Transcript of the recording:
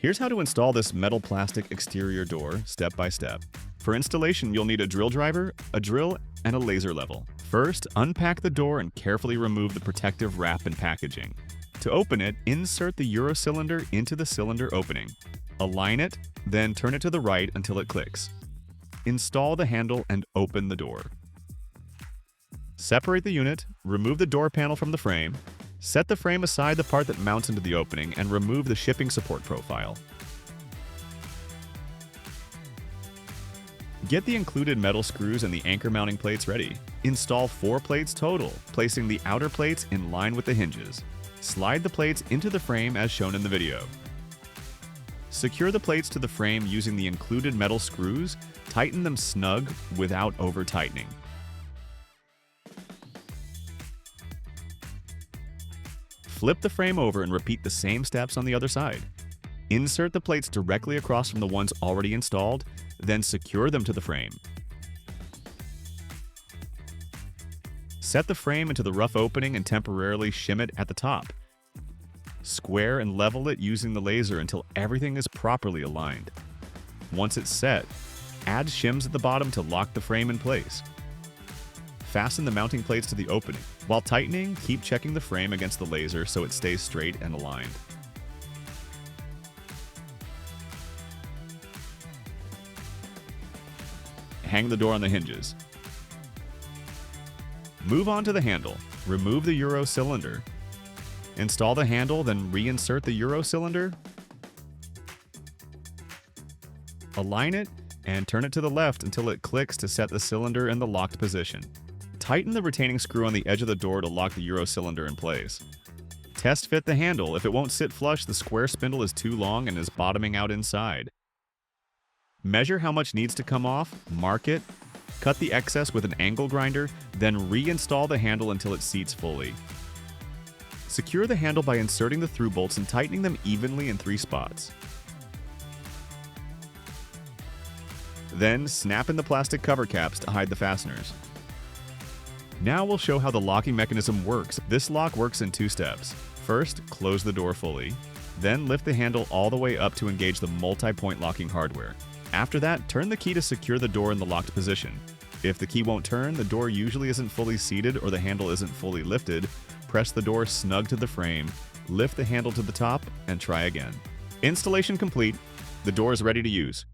Here's how to install this metal plastic exterior door step by step. For installation, you'll need a drill driver, a drill, and a laser level. First, unpack the door and carefully remove the protective wrap and packaging. To open it, insert the Euro cylinder into the cylinder opening. Align it, then turn it to the right until it clicks. Install the handle and open the door. Separate the unit, remove the door panel from the frame, set the frame aside the part that mounts into the opening, and remove the shipping support profile. Get the included metal screws and the anchor mounting plates ready. Install 4 plates total, placing the outer plates in line with the hinges. Slide the plates into the frame as shown in the video. Secure the plates to the frame using the included metal screws. Tighten them snug without over-tightening. Flip the frame over and repeat the same steps on the other side. Insert the plates directly across from the ones already installed, then secure them to the frame. Set the frame into the rough opening and temporarily shim it at the top. Square and level it using the laser until everything is properly aligned. Once it's set, add shims at the bottom to lock the frame in place. Fasten the mounting plates to the opening. While tightening, keep checking the frame against the laser so it stays straight and aligned. Hang the door on the hinges. Move on to the handle. Remove the Euro cylinder. Install the handle, then reinsert the Euro cylinder. Align it and turn it to the left until it clicks to set the cylinder in the locked position. Tighten the retaining screw on the edge of the door to lock the Euro cylinder in place. Test fit the handle. If it won't sit flush, the square spindle is too long and is bottoming out inside. Measure how much needs to come off, mark it, cut the excess with an angle grinder, then reinstall the handle until it seats fully. Secure the handle by inserting the through bolts and tightening them evenly in 3 spots. Then snap in the plastic cover caps to hide the fasteners. Now we'll show how the locking mechanism works. This lock works in 2 steps. First, close the door fully. Then lift the handle all the way up to engage the multi-point locking hardware. After that, turn the key to secure the door in the locked position. If the key won't turn, the door usually isn't fully seated or the handle isn't fully lifted, press the door snug to the frame, lift the handle to the top, and try again. Installation complete. The door is ready to use.